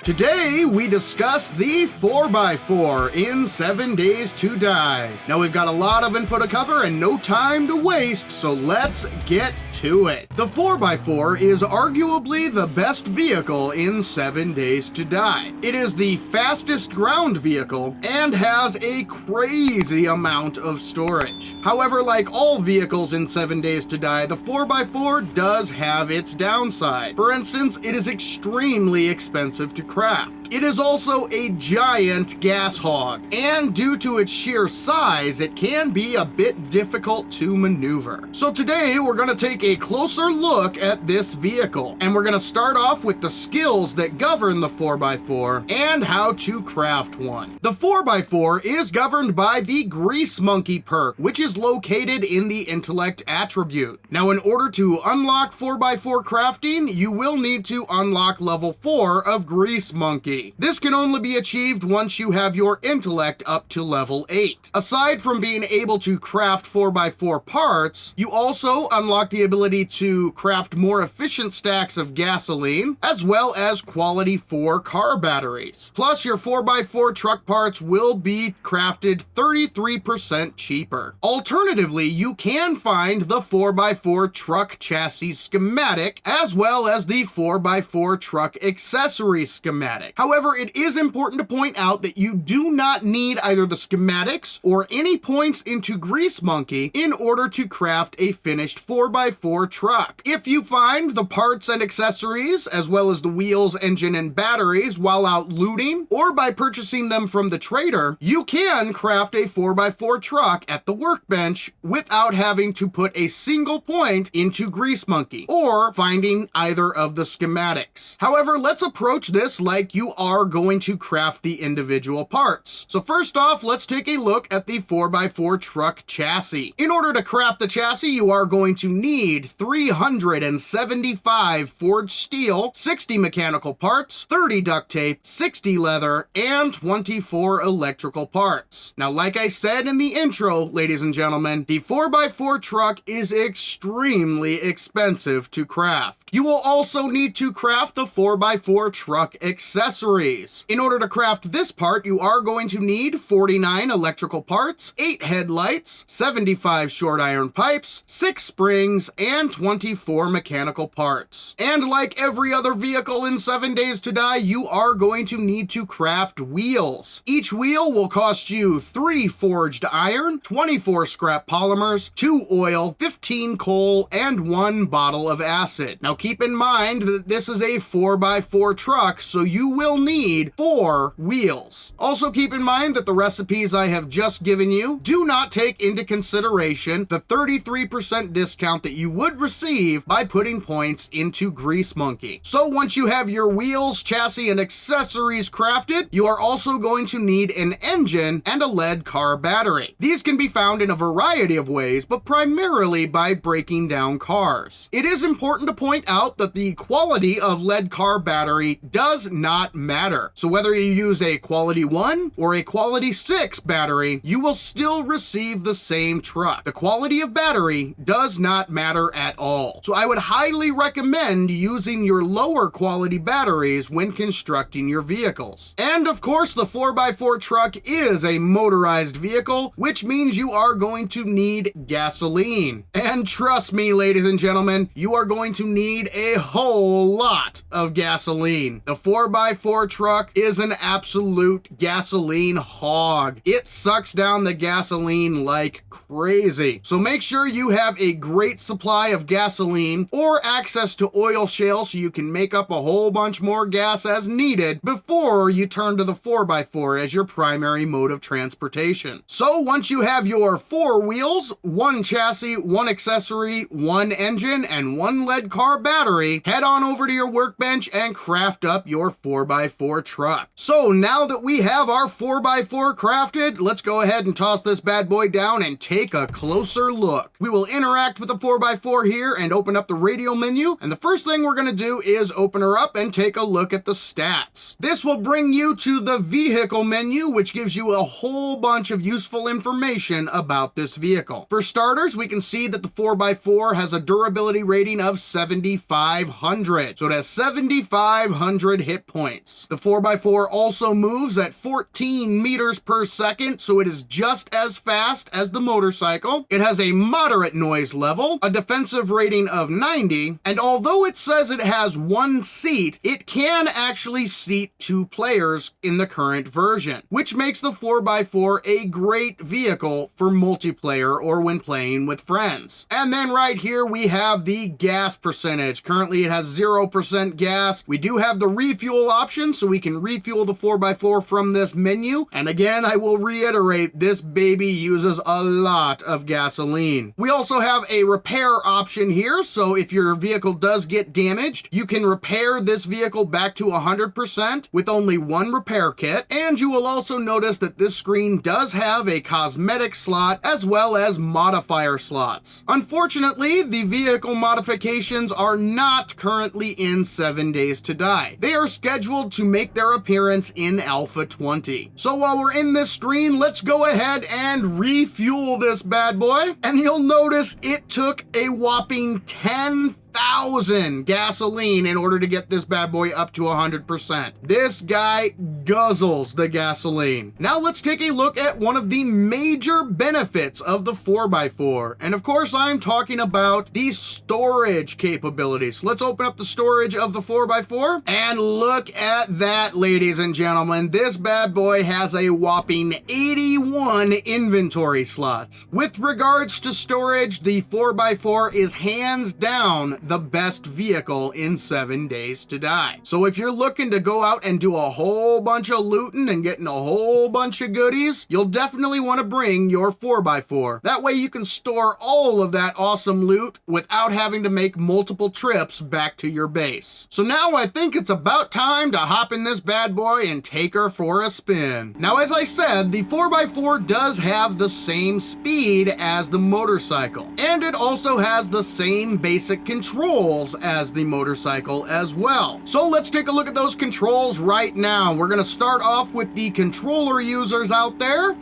Today, we discuss the 4x4 in 7 Days to Die. Now, we've got a lot of info to cover and no time to waste, so let's get to it. The 4x4 is arguably the best vehicle in 7 Days to Die. It is the fastest ground vehicle and has a crazy amount of storage. However, like all vehicles in 7 Days to Die, the 4x4 does have its downside. For instance, it is extremely expensive to craft. It is also a giant gas hog, and due to its sheer size, it can be a bit difficult to maneuver. So today, we're going to take a closer look at this vehicle, and we're going to start off with the skills that govern the 4x4 and how to craft one. The 4x4 is governed by the Grease Monkey perk, which is located in the intellect attribute. Now, in order to unlock 4x4 crafting, you will need to unlock level 4 of Grease Monkey. This can only be achieved once you have your intellect up to level 8. Aside from being able to craft 4x4 parts, you also unlock the ability to craft more efficient stacks of gasoline, as well as quality 4 car batteries. Plus, your 4x4 truck parts will be crafted 33% cheaper. Alternatively, you can find the 4x4 truck chassis schematic, as well as the 4x4 truck accessory schematic. However, it is important to point out that you do not need either the schematics or any points into Grease Monkey in order to craft a finished 4x4 truck. If you find the parts and accessories, as well as the wheels, engine, and batteries while out looting, or by purchasing them from the trader, you can craft a 4x4 truck at the workbench without having to put a single point into Grease Monkey, or finding either of the schematics. However, let's approach this like you are going to craft the individual parts. So first off, let's take a look at the 4x4 truck chassis. In order to craft the chassis, you are going to need 375 forged steel, 60 mechanical parts, 30 duct tape, 60 leather, and 24 electrical parts. Now, like I said in the intro, ladies and gentlemen, the 4x4 truck is extremely expensive to craft. You will also need to craft the 4x4 truck accessories. In order to craft this part, you are going to need 49 electrical parts, 8 headlights, 75 short iron pipes, 6 springs, and 24 mechanical parts. And like every other vehicle in 7 Days to Die, you are going to need to craft wheels. Each wheel will cost you 3 forged iron, 24 scrap polymers, 2 oil, 15 coal, and 1 bottle of acid. Now keep in mind that this is a 4x4 truck, so you will need 4 wheels. Also keep in mind that the recipes I have just given you do not take into consideration the 33% discount that you would receive by putting points into Grease Monkey. So once you have your wheels, chassis, and accessories crafted, you are also going to need an engine and a lead car battery. These can be found in a variety of ways, but primarily by breaking down cars. It is important to point out that the quality of lead car battery does not matter. So whether you use a quality 1 or a quality 6 battery, you will still receive the same truck. The quality of battery does not matter at all. So I would highly recommend using your lower quality batteries when constructing your vehicles. And of course, the 4x4 truck is a motorized vehicle, which means you are going to need gasoline. And trust me, ladies and gentlemen, you are going to need a whole lot of gasoline. The 4x4 truck is an absolute gasoline hog. It sucks down the gasoline like crazy. So make sure you have a great supply of gasoline or access to oil shale so you can make up a whole bunch more gas as needed before you turn to the 4x4 as your primary mode of transportation. So once you have your 4 wheels, 1 chassis, 1 accessory, 1 engine, and 1 lead car battery, head on over to your workbench and craft up your 4x4 truck. So now that we have our 4x4 crafted, let's go ahead and toss this bad boy down and take a closer look. We will interact with the 4x4 here and open up the radio menu, and the first thing we're going to do is open her up and take a look at the stats. This will bring you to the vehicle menu, which gives you a whole bunch of useful information about this vehicle. For starters, we can see that the 4x4 has a durability rating of 70 7,500. So it has 7,500 hit points. The 4x4 also moves at 14 meters per second, so it is just as fast as the motorcycle. It has a moderate noise level, a defensive rating of 90, and although it says it has one seat, it can actually seat 2 players in the current version, which makes the 4x4 a great vehicle for multiplayer or when playing with friends. And then right here we have the gas percentage. Currently it has 0% gas. We do have the refuel option, so we can refuel the 4x4 from this menu. And again, I will reiterate, this baby uses a lot of gasoline. We also have a repair option here, so if your vehicle does get damaged, you can repair this vehicle back to 100% with only one repair kit. And you will also notice that this screen does have a cosmetic slot as well as modifier slots. Unfortunately, the vehicle modifications are not currently in 7 Days to Die. They are scheduled to make their appearance in Alpha 20. So while we're in this screen, let's go ahead and refuel this bad boy. And you'll notice it took a whopping 10,000 gasoline in order to get this bad boy up to 100%. This guy guzzles the gasoline. Now let's take a look at one of the major benefits of the 4x4. And of course, I'm talking about the storage capabilities. Let's open up the storage of the 4x4 and look at that, ladies and gentlemen. This bad boy has a whopping 81 inventory slots. With regards to storage, the 4x4 is hands down the best vehicle in 7 Days to Die. So if you're looking to go out and do a whole bunch of looting and getting a whole bunch of goodies, you'll definitely want to bring your 4x4. That way you can store all of that awesome loot without having to make multiple trips back to your base. So now I think it's about time to hop in this bad boy and take her for a spin. Now, as I said, the 4x4 does have the same speed as the motorcycle, and it also has the same basic controls as the motorcycle as well. So let's take a look at those controls right now. We're going to start off with the controller users out there.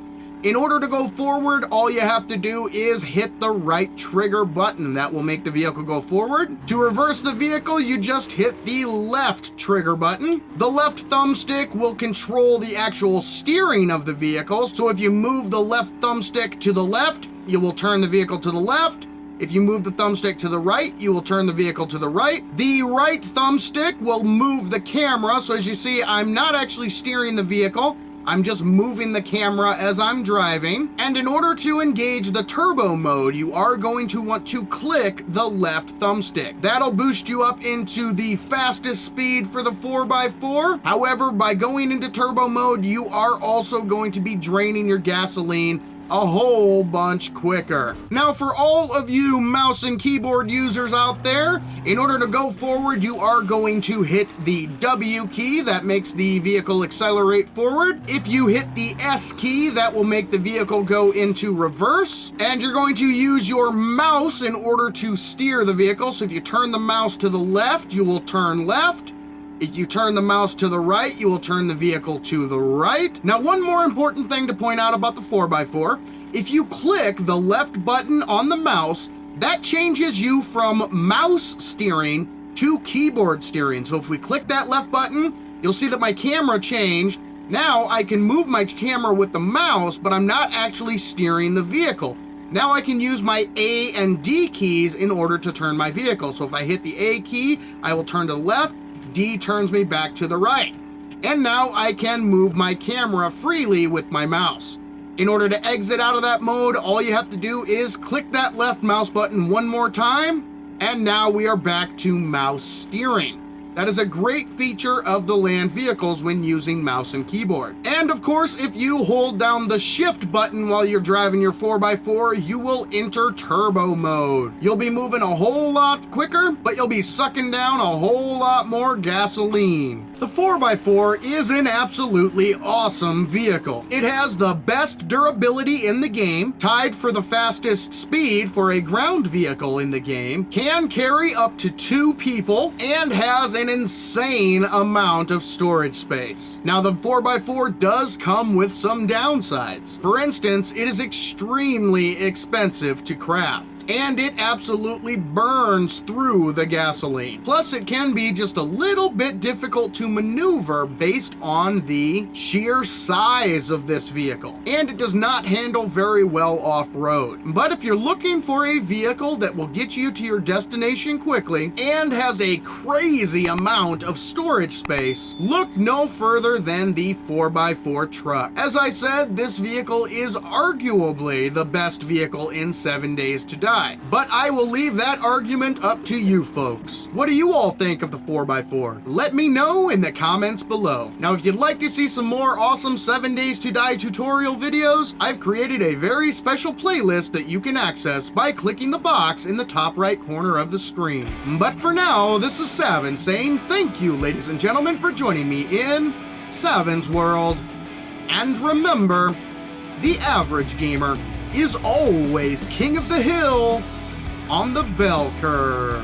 In order to go forward, all you have to do is hit the right trigger button. That will make the vehicle go forward. To reverse the vehicle, you just hit the left trigger button. The left thumbstick will control the actual steering of the vehicle. So if you move the left thumbstick to the left, you will turn the vehicle to the left. If you move the thumbstick to the right, you will turn the vehicle to the right. The right thumbstick will move the camera. So as you see, I'm not actually steering the vehicle. I'm just moving the camera as I'm driving. And in order to engage the turbo mode, you are going to want to click the left thumbstick. That'll boost you up into the fastest speed for the 4x4. However, by going into turbo mode, you are also going to be draining your gasoline a whole bunch quicker. Now, for all of you mouse and keyboard users out there, in order to go forward, you are going to hit the W key. That makes the vehicle accelerate forward. If you hit the S key, that will make the vehicle go into reverse. And you're going to use your mouse in order to steer the vehicle. So if you turn the mouse to the left, you will turn left. If you turn the mouse to the right, you will turn the vehicle to the right. Now, one more important thing to point out about the 4x4, if you click the left button on the mouse, that changes you from mouse steering to keyboard steering. So if we click that left button, you'll see that my camera changed. Now I can move my camera with the mouse, but I'm not actually steering the vehicle. Now I can use my A and D keys in order to turn my vehicle. So if I hit the A key, I will turn to the left. D turns me back to the right. And now I can move my camera freely with my mouse. In order to exit out of that mode, all you have to do is click that left mouse button one more time, and now we are back to mouse steering. That is a great feature of the land vehicles when using mouse and keyboard. And of course, if you hold down the shift button while you're driving your 4x4, you will enter turbo mode. You'll be moving a whole lot quicker, but you'll be sucking down a whole lot more gasoline. The 4x4 is an absolutely awesome vehicle. It has the best durability in the game, tied for the fastest speed for a ground vehicle in the game, can carry up to 2 people, and has an insane amount of storage space. Now, the 4x4 does come with some downsides. For instance, it is extremely expensive to craft. and it absolutely burns through the gasoline. Plus, it can be just a little bit difficult to maneuver based on the sheer size of this vehicle, and it does not handle very well off-road. But if you're looking for a vehicle that will get you to your destination quickly and has a crazy amount of storage space, look no further than the 4x4 truck. As I said, this vehicle is arguably the best vehicle in 7 Days to Die, but I will leave that argument up to you folks. What do you all think of the 4x4? Let me know in the comments below. Now, if you'd like to see some more awesome 7 Days to Die tutorial videos, I've created a very special playlist that you can access by clicking the box in the top right corner of the screen. But for now, this is Saven saying thank you, ladies and gentlemen, for joining me in Saven's World. And remember, the average gamer is always king of the hill on the bell curve.